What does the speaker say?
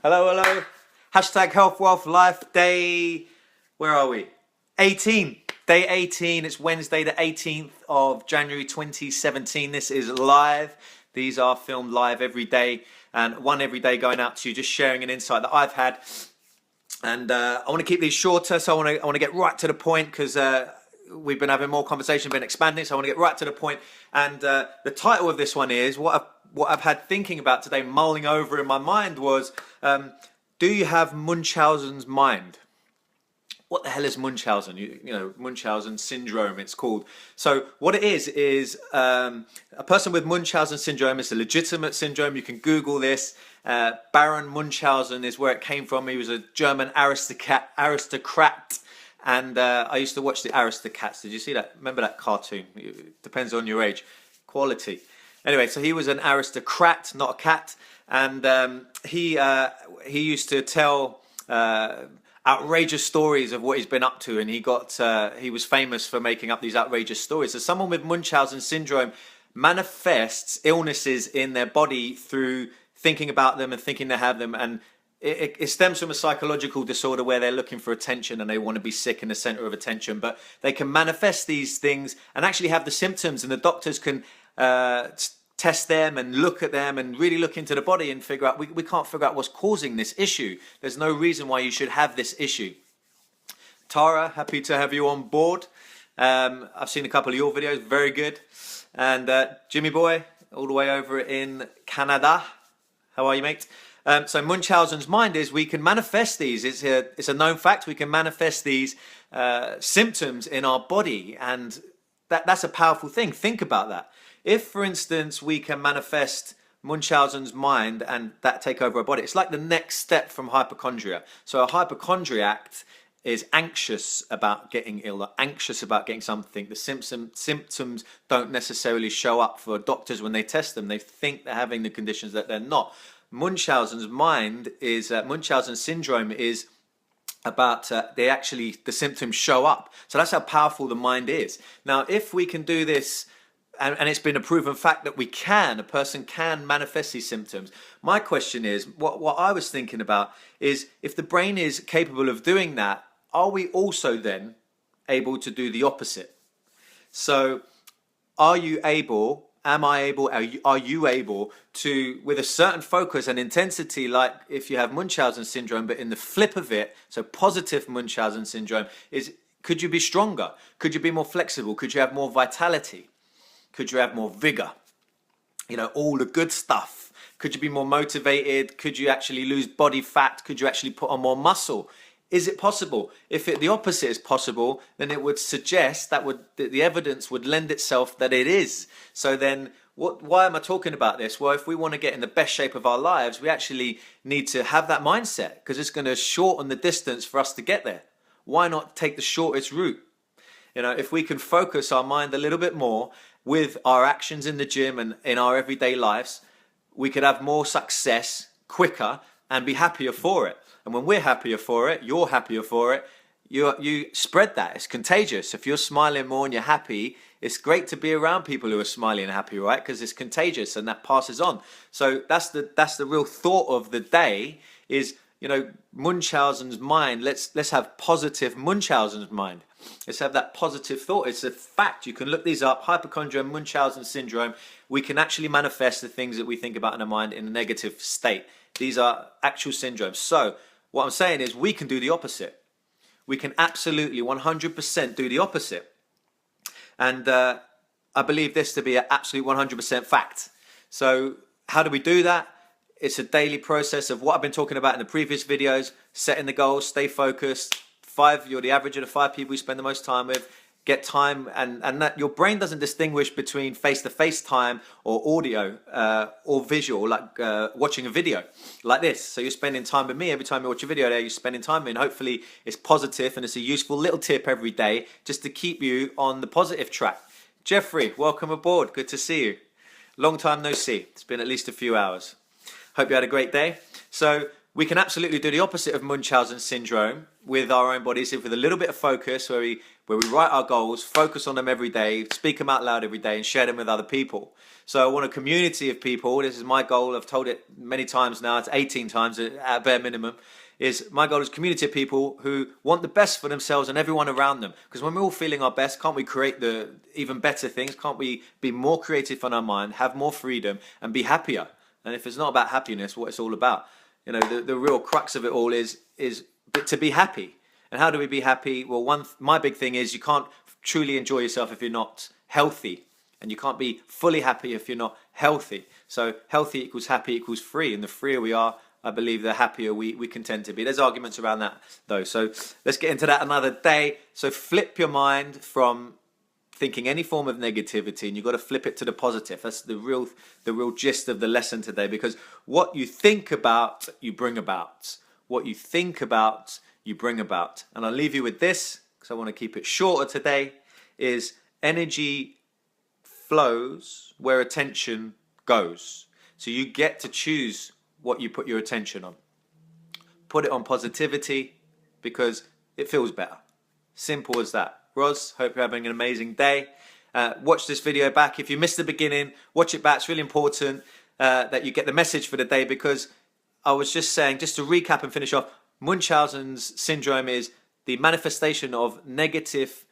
Hello, hello. Hashtag health, wealth, life day. Where are we? 18. Day 18. It's Wednesday, the 18th of January 2017. This is live. These are filmed live every day, and one every day going out to you, just sharing an insight that I've had. And I want to keep these shorter, so I want to get right to the point because we've been having more conversation, been expanding. So I want to get right to the point. And the title of this one is what I've had thinking about today, mulling over in my mind was, do you have Munchausens mind? What the hell is Munchausen? You know, Munchausen syndrome, it's called. So what it is a person with Munchausen syndrome. It's a legitimate syndrome. You can Google this. Baron Munchausen is where it came from. He was a German aristocrat. And I used to watch the Aristocats. Did you see that? Remember that cartoon? It depends on your age. Quality. Anyway, so he was an aristocrat, not a cat. And he used to tell outrageous stories of what he's been up to, and he was famous for making up these outrageous stories. So someone with Munchausen syndrome manifests illnesses in their body through thinking about them and thinking they have them, and it stems from a psychological disorder where they're looking for attention and they want to be sick in the center of attention. But they can manifest these things and actually have the symptoms, and the doctors can test them and look at them and really look into the body and figure out, we can't figure out what's causing this issue. There's no reason why you should have this issue. Tara, happy to have you on board. I've seen a couple of your videos, very good. And Jimmy Boy, all the way over in Canada. How are you, mate? So Munchausen's mind is we can manifest these. It's a known fact. We can manifest these symptoms in our body, and that's a powerful thing. Think about that. If, for instance, we can manifest Munchausen's mind and that take over our body, it's like the next step from hypercrondia. So a hypochondriac is anxious about getting ill, or anxious about getting something. The symptoms don't necessarily show up for doctors when they test them. They think they're having the conditions that they're not. Munchausen's mind is, Munchausen syndrome is about the symptoms show up. So that's how powerful the mind is. Now, if we can do this, and it's been a proven fact that a person can manifest these symptoms. My question is, what I was thinking about is, if the brain is capable of doing that, are we also then able to do the opposite? So are you able to, with a certain focus and intensity, like if you have Munchausen syndrome, but in the flip of it, so positive Munchausen syndrome, could you be stronger? Could you be more flexible? Could you have more vitality? Could you have more vigor? You know, all the good stuff. Could you be more motivated? Could you actually lose body fat? Could you actually put on more muscle? Is it possible? If the opposite is possible, then it would suggest that the evidence would lend itself that it is. So then, why am I talking about this? Well, if we want to get in the best shape of our lives, we actually need to have that mindset, because it's going to shorten the distance for us to get there. Why not take the shortest route? You know, if we can focus our mind a little bit more with our actions in the gym and in our everyday lives, we could have more success quicker and be happier for it. And when we're happier for it, you're happier for it, you spread that. It's contagious. If you're smiling more and you're happy, it's great to be around people who are smiling and happy, right? Because it's contagious and that passes on. So that's the real thought of the day is, you know, Munchausen's mind. Let's have positive Munchausen's mind. Let's have that positive thought. It's a fact. You can look these up. Hypochondria, Munchausen syndrome. We can actually manifest the things that we think about in our mind in a negative state. These are actual syndromes. So what I'm saying is we can do the opposite. We can absolutely 100% do the opposite. And I believe this to be an absolute 100% fact. So how do we do that? It's a daily process of what I've been talking about in the previous videos. Setting the goals, stay focused. You're the average of the 5 people you spend the most time with. Get time, and that your brain doesn't distinguish between face-to-face time or audio or visual, like watching a video like this. So you're spending time with me every time you watch a video there. You're spending time with me, and hopefully it's positive and it's a useful little tip every day just to keep you on the positive track. Jeffrey, welcome aboard. Good to see you. Long time no see. It's been at least a few hours. Hope you had a great day. So we can absolutely do the opposite of Munchausens syndrome with our own bodies, with a little bit of focus, where we write our goals, focus on them every day, speak them out loud every day, and share them with other people. So I want a community of people. This is my goal. I've told it many times now. It's 18 times at bare minimum. My goal is community of people who want the best for themselves and everyone around them. Because when we're all feeling our best, can't we create the even better things? Can't we be more creative on our mind, have more freedom, and be happier? And if it's not about happiness, what it's all about? You know, the real crux of it all is to be happy. And how do we be happy? Well, my big thing is you can't truly enjoy yourself if you're not healthy. And you can't be fully happy if you're not healthy. So healthy equals happy equals free. And the freer we are, I believe, the happier we can tend to be. There's arguments around that, though. So let's get into that another day. So flip your mind from thinking any form of negativity, and you've got to flip it to the positive. That's the real gist of the lesson today, because what you think about, you bring about. What you think about, you bring about. And I'll leave you with this, because I want to keep it shorter today, is energy flows where attention goes. So you get to choose what you put your attention on. Put it on positivity, because it feels better. Simple as that. Roz, hope you're having an amazing day. Watch this video back. If you missed the beginning, watch it back. It's really important that you get the message for the day, because I was just saying, just to recap and finish off, Munchausen's syndrome is the manifestation of negative